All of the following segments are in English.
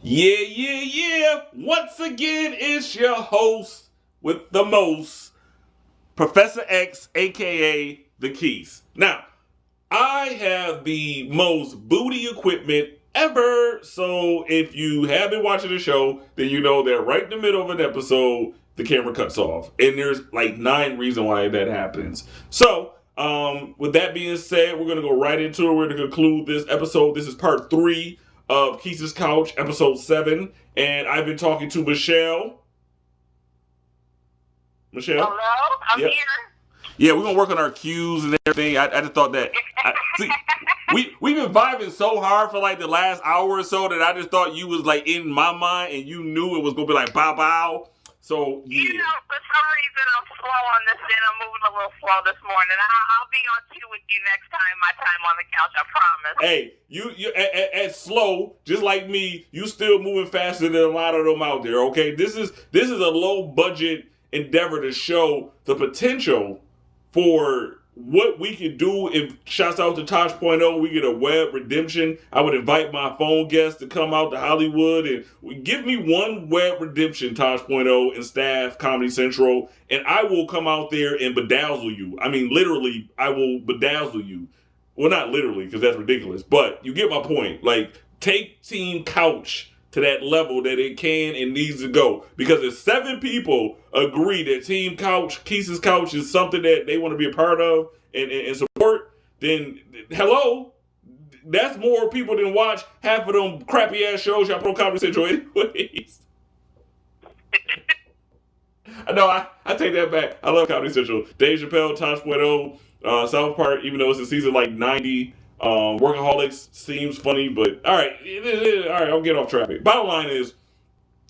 Yeah. Once again, it's your host with the most, Professor X, aka the Keys. Now, I have the most booty equipment ever. So if you have been watching the show, then you know that right in the middle of an episode, the camera cuts off. And there's like 9 reasons why that happens. So, with that being said, we're going to go right into it. We're going to conclude this episode. This is part 3 of Qic's Couch, Ep.7. And I've been talking to Michelle. Michelle? Hello? I'm Yep. here. Yeah, we're gonna work on our cues and everything. I just thought that. See, we've been vibing so hard for like the last hour or so that I just thought you was like in my mind and you knew it was gonna be like bow bow. So yeah. You know, for some reason I'm slow on this end. I'm moving a little slow this morning. I'll be on cue with you next time. My time on the couch, I promise. Hey, you at slow, just like me. You still moving faster than a lot of them out there. Okay, this is a low budget endeavor to show the potential for what we could do. If shouts out to Tosh.0, we get a web redemption. I would invite my phone guests to come out to Hollywood and give me one web redemption, Tosh.0 and staff, Comedy Central, and I will come out there and bedazzle you. I mean, literally, I will bedazzle you. Well, not literally, because that's ridiculous, but you get my point. Like, take Team Qouch to that level that it can and needs to go. Because if 7 people agree that Team Qouch, Qic's Couch, is something that they want to be a part of and support, then hello, that's more people than watch half of them crappy ass shows y'all put on Comedy Central anyways. No, I take that back. I love Comedy Central. Dave Chappelle, Tosh.0, South Park, even though it's in season like 90. Workaholics seems funny, but all right, I'll get off track. Bottom line is,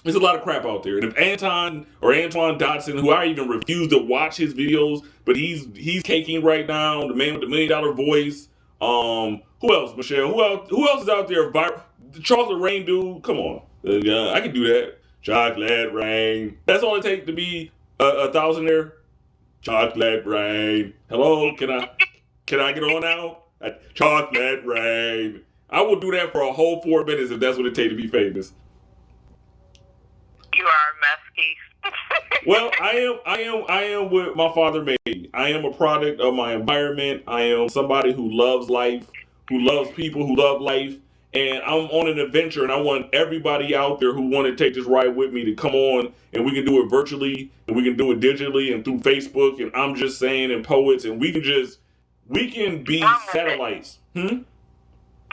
there's a lot of crap out there, and if Antoine Dotson, who I even refuse to watch his videos, but he's caking right now, the man with the $1 million voice. Who else, Michelle? Who else is out there? The Chocolate Rain dude. Come on, I can do that. Chocolate Rain. That's all it takes to be a thousandaire. Chocolate Rain. Hello, can I get on now? Chocolate Rain. I will do that for a whole 4 minutes if that's what it takes to be famous. You are a mess, Keith. Well, I am what my father made me. I am a product of my environment. I am somebody who loves life, who loves people, who love life. And I'm on an adventure, and I want everybody out there who want to take this ride with me to come on, and we can do it virtually, and we can do it digitally, and through Facebook, and I'm just saying, and poets, and we can be satellites. Run with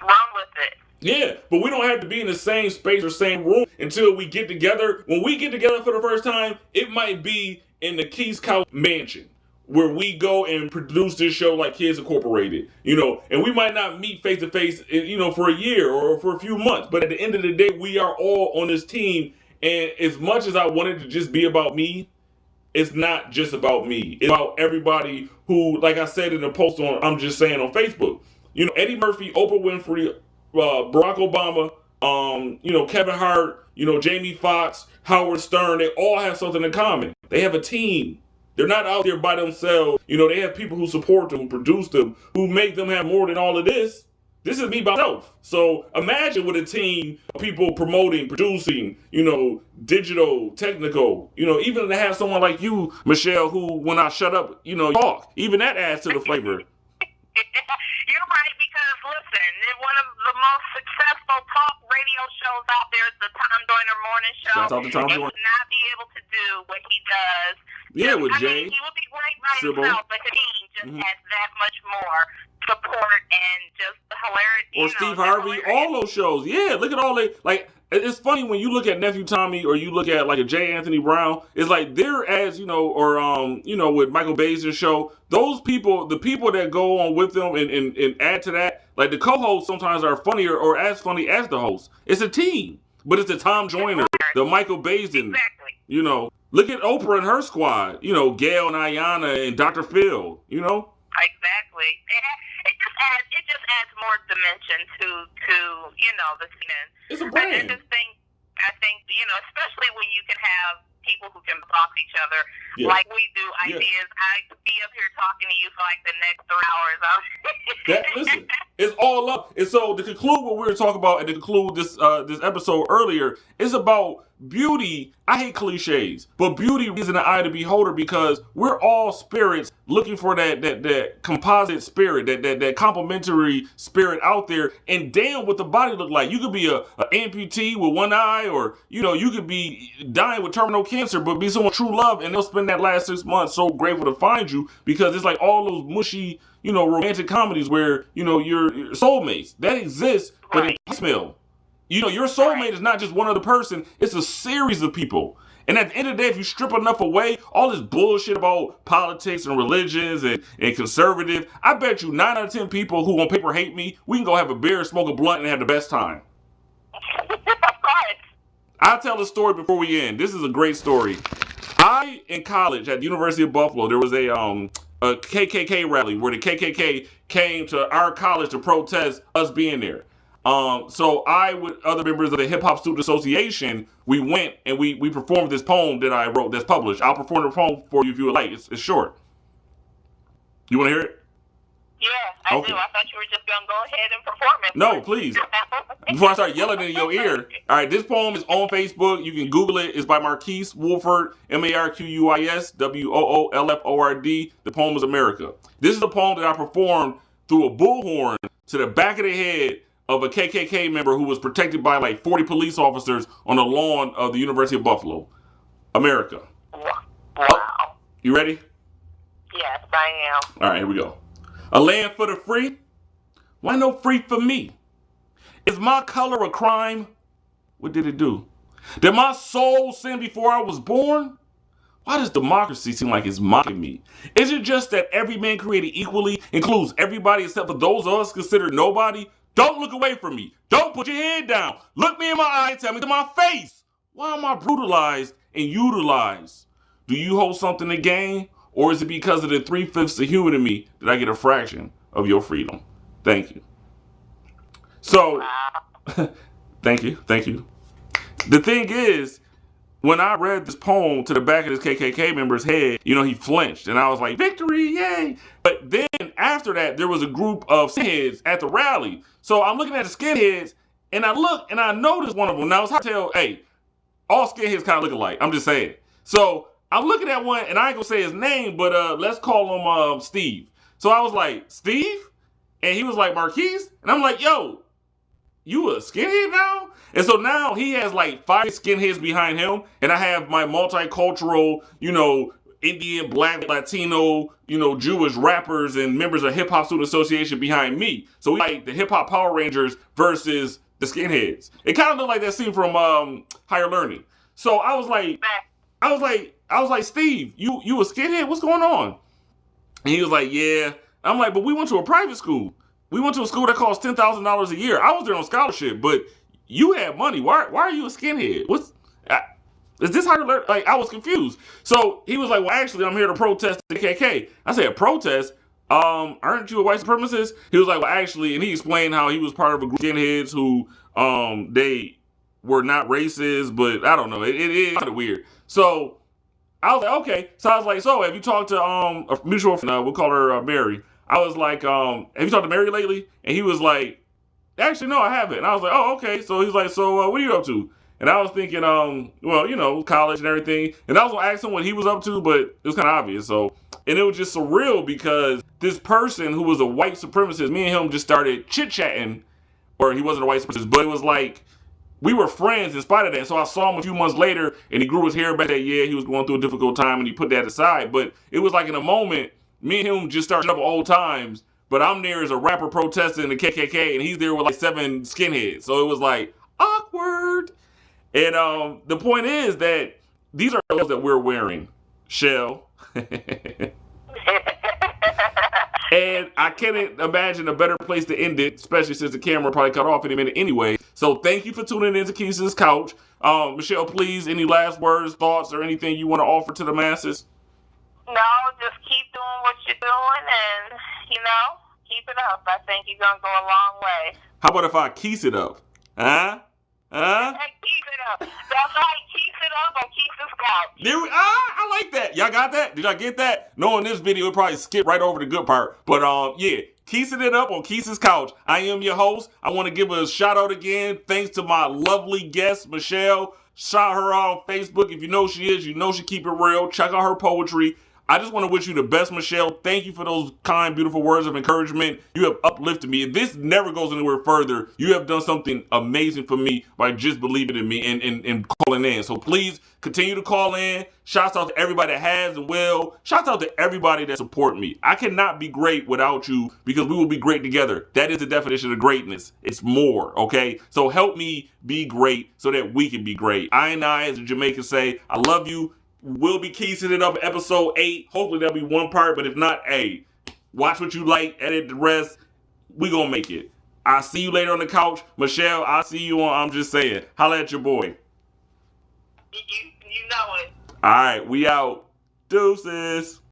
it. Yeah, but we don't have to be in the same space or same room until we get together. When we get together for the first time, it might be in the Qic's Couch mansion, where we go and produce this show like Kids Incorporated, and we might not meet face to face, for a year or for a few months. But at the end of the day, we are all on this team. And as much as I wanted to just be about me, it's not just about me. It's about everybody who, like I said in the post on I'm Just Saying on Facebook, Eddie Murphy, Oprah Winfrey, Barack Obama, Kevin Hart, Jamie Foxx, Howard Stern, they all have something in common. They have a team. They're not out there by themselves. They have people who support them, who produce them, who make them have more than all of this. This is me by myself. So imagine with a team of people promoting, producing, digital, technical, even to have someone like you, Michelle, who, when I shut up, talk. Even that adds to the flavor. You're right, because listen, one of the most successful talk radio shows out there is the Tom Joyner Morning Show. Shout out to Tom Joyner. He would not be able to do what he does. Yeah, with Jay. He would be great by himself, but the team just has that much more support and just hilarious. Or Steve Harvey, all those shows. Yeah, look at all they, like, it's funny when you look at Nephew Tommy or you look at like a J. Anthony Brown, it's like they're as, or with Michael Bays' show, those people, the people that go on with them and add to that, like the co-hosts sometimes are funnier or as funny as the host. It's a team, but it's the Tom Joyner, the Michael Bays, exactly. Look at Oprah and her squad, Gail and Ayanna and Dr. Phil, Exactly. It just adds more dimension to the scene. It's a brand. I think especially when you can have people who can talk to each other. like we do ideas. I could be up here talking to you for like the next 3 hours. Listen, it's all up. And so to conclude what we were talking about and to conclude this this episode earlier, it's about beauty. I hate cliches, but beauty is in the eye of the beholder because we're all spirits looking for that composite spirit, that complementary spirit out there. And damn what the body look like. You could be a amputee with one eye, or you could be dying with terminal cancer, but be someone true love, and they'll spend that last 6 months so grateful to find you because it's like all those mushy romantic comedies where, your soulmates that exists, but in piecemeal. Your soulmate is not just one other person, it's a series of people. And at the end of the day, if you strip enough away, all this bullshit about politics and religions and conservative, I bet you 9 out of 10 people who on paper hate me, we can go have a beer, smoke a blunt, and have the best time. I'll tell a story before we end. This is a great story. In college at the University of Buffalo, there was a KKK rally where the KKK came to our college to protest us being there. So I, with other members of the Hip Hop Student Association, we went and we performed this poem that I wrote that's published. I'll perform the poem for you if you would like. It's short. You want to hear it? Yeah, I do. I thought you were just going to go ahead and perform it. No, please. Before I start yelling in your ear. All right, this poem is on Facebook. You can Google it. It's by Marquise Wolford, Marquis Woolford. The poem is America. This is a poem that I performed through a bullhorn to the back of the head of a KKK member who was protected by like 40 police officers on the lawn of the University of Buffalo. America. Wow. Oh, you ready? Yes, I am. All right, here we go. A land for the free? Why no free for me? Is my color a crime? What did it do? Did my soul sin before I was born? Why does democracy seem like it's mocking me? Is it just that every man created equally includes everybody except for those of us considered nobody? Don't look away from me. Don't put your head down. Look me in my eye and tell me to my face. Why am I brutalized and utilized? Do you hold something to gain? Or is it because of the 3/5 of human in me that I get a fraction of your freedom? Thank you. So, thank you. The thing is, when I read this poem to the back of this KKK member's head, he flinched. And I was like, victory, yay. But then after that, there was a group of skinheads at the rally. So I'm looking at the skinheads, and I look, and I noticed one of them. Now, it's hard to tell, hey, all skinheads kind of look alike. I'm just saying. So I'm looking at one, and I ain't gonna say his name, but let's call him Steve. So I was like, Steve? And he was like, Marquise? And I'm like, yo, you a skinhead now? And so now he has like 5 skinheads behind him, and I have my multicultural, Indian, Black, Latino, Jewish rappers and members of Hip Hop Student Association behind me. So we like the Hip Hop Power Rangers versus the skinheads. It kind of looked like that scene from Higher Learning. So I was like, Steve, you a skinhead? What's going on? And he was like, yeah. I'm like, but we went to a private school. We went to a school that cost $10,000 a year. I was there on scholarship, but you had money. Why are you a skinhead? Is this how to learn? Like, I was confused. So he was like, well, actually, I'm here to protest the KKK. I said, protest? Aren't you a white supremacist? He was like, well, actually, and he explained how he was part of a group of skinheads who, they were not racist, but I don't know. It is kind of weird. So I was like, okay. So I was like, so have you talked to a mutual friend? We'll call her Mary. I was like, have you talked to Mary lately? And he was like, actually, no, I haven't. And I was like, oh, okay. So he's like, so what are you up to? And I was thinking, well, college and everything. And I was going to ask him what he was up to, but it was kind of obvious. So, and it was just surreal because this person who was a white supremacist, me and him just started chit-chatting, or he wasn't a white supremacist, but it was like, we were friends in spite of that. So I saw him a few months later, and he grew his hair back that year. He was going through a difficult time, and he put that aside. But it was like in a moment, me and him just started up old times, but I'm there as a rapper protesting the KKK, and he's there with like 7 skinheads. So it was like, awkward. And the point is that these are clothes that we're wearing, Chelles. And I can't imagine a better place to end it, especially since the camera probably cut off in a minute anyway. So thank you for tuning into Qic's Couch. Michelle, please, any last words, thoughts, or anything you want to offer to the masses? No, just keep doing what you're doing and, keep it up. I think you're going to go a long way. How about if I Qis it up? Huh? Keep it up. That's right. Keep it up or Qic's Couch. I like that. Y'all got that? Did y'all get that? Knowing this video, it probably skip right over the good part. But yeah, Qicking it up on Quis's Couch. I am your host. I want to give a shout out again. Thanks to my lovely guest, Michelle. Shout her out on Facebook. If you know she is, you know she keep it real. Check out her poetry. I just want to wish you the best, Michelle. Thank you for those kind, beautiful words of encouragement. You have uplifted me. If this never goes anywhere further, you have done something amazing for me by just believing in me and calling in. So please continue to call in. Shouts out to everybody that has and will. Shouts out to everybody that support me. I cannot be great without you because we will be great together. That is the definition of greatness. It's more, okay? So help me be great so that we can be great. I, as the Jamaicans say, I love you. We'll be Qicking it up episode 8. Hopefully there'll be one part, but if not, hey, watch what you like, edit the rest. We gonna make it. I'll see you later on the couch. Michelle, I'll see you on I'm Just Saying. Holla at your boy. You know it. All right, we out. Deuces.